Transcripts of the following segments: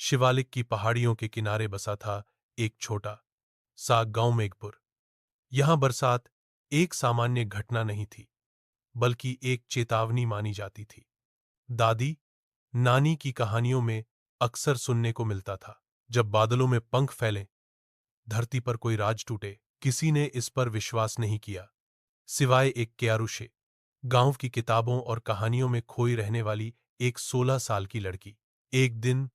शिवालिक की पहाड़ियों के किनारे बसा था एक छोटा सा गांव मेघपुर। यहां बरसात एक सामान्य घटना नहीं थी, बल्कि एक चेतावनी मानी जाती थी। दादी नानी की कहानियों में अक्सर सुनने को मिलता था, जब बादलों में पंख फैले, धरती पर कोई राज टूटे। किसी ने इस पर विश्वास नहीं किया, सिवाय एक क्यारुशे, गांव की किताबों और कहानियों में खोई रहने वाली एक 16 साल की लड़की। एक दिन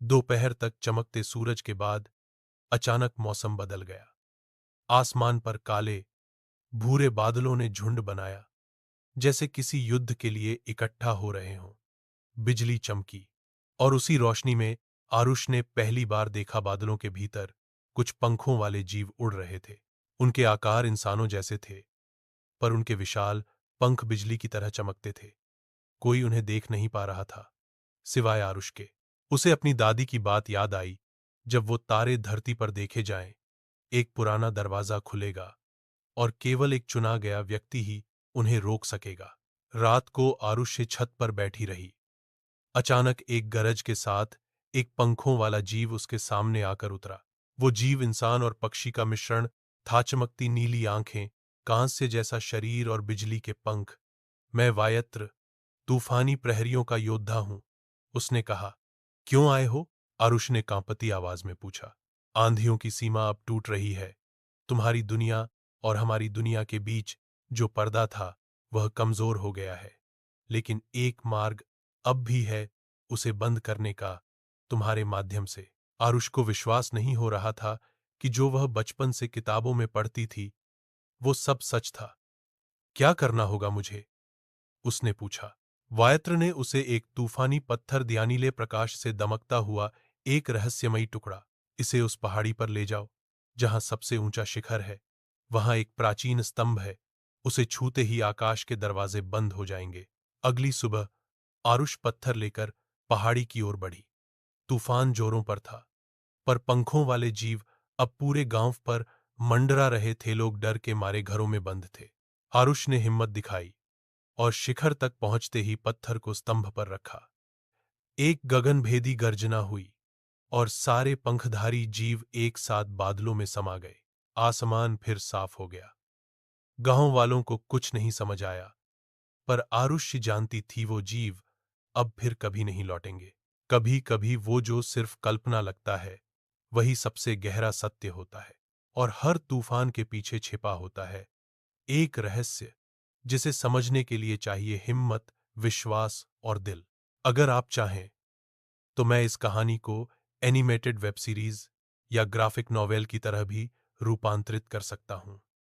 दोपहर तक चमकते सूरज के बाद अचानक मौसम बदल गया। आसमान पर काले भूरे बादलों ने झुंड बनाया, जैसे किसी युद्ध के लिए इकट्ठा हो रहे हों। बिजली चमकी, और उसी रोशनी में आरुष ने पहली बार देखा बादलों के भीतर कुछ पंखों वाले जीव उड़ रहे थे। उनके आकार इंसानों जैसे थे, पर उनके विशाल पंख बिजली की तरह चमकते थे। कोई उन्हें देख नहीं पा रहा था, सिवाय आरुष के। उसे अपनी दादी की बात याद आई, जब वो तारे धरती पर देखे जाएं, एक पुराना दरवाजा खुलेगा और केवल एक चुना गया व्यक्ति ही उन्हें रोक सकेगा। रात को आरुष्य छत पर बैठी रही। अचानक एक गरज के साथ एक पंखों वाला जीव उसके सामने आकर उतरा। वो जीव इंसान और पक्षी का मिश्रण था, चमकती नीली आंखें, कांस्य जैसा शरीर और बिजली के पंख। मैं वायत्र, तूफानी प्रहरियों का योद्धा हूं, उसने कहा। क्यों आए हो? आरुष ने कांपती आवाज में पूछा। आंधियों की सीमा अब टूट रही है। तुम्हारी दुनिया और हमारी दुनिया के बीच जो पर्दा था, वह कमजोर हो गया है। लेकिन एक मार्ग अब भी है, उसे बंद करने का, तुम्हारे माध्यम से। आरुष को विश्वास नहीं हो रहा था कि जो वह बचपन से किताबों में पढ़ती थी, वो सब सच था। क्या करना होगा मुझे? उसने पूछा। वायत्र ने उसे एक तूफानी पत्थर दियानीले प्रकाश से दमकता हुआ एक रहस्यमयी टुकड़ा। इसे उस पहाड़ी पर ले जाओ, जहां सबसे ऊंचा शिखर है। वहां एक प्राचीन स्तंभ है, उसे छूते ही आकाश के दरवाजे बंद हो जाएंगे। अगली सुबह आरुष पत्थर लेकर पहाड़ी की ओर बढ़ी। तूफान जोरों पर था, पर पंखों वाले जीव अब पूरे गांव पर मंडरा रहे थे। लोग डर के मारे घरों में बंद थे। आरुष ने हिम्मत दिखाई और शिखर तक पहुंचते ही पत्थर को स्तंभ पर रखा। एक गगनभेदी गर्जना हुई और सारे पंखधारी जीव एक साथ बादलों में समा गए। आसमान फिर साफ हो गया। गांव वालों को कुछ नहीं समझ आया, पर आरुष्य जानती थी वो जीव अब फिर कभी नहीं लौटेंगे। कभी कभी वो जो सिर्फ कल्पना लगता है, वही सबसे गहरा सत्य होता है। और हर तूफान के पीछे छिपा होता है एक रहस्य, जिसे समझने के लिए चाहिए हिम्मत, विश्वास और दिल। अगर आप चाहें तो मैं इस कहानी को एनिमेटेड वेब सीरीज या ग्राफिक नॉवेल की तरह भी रूपांतरित कर सकता हूं।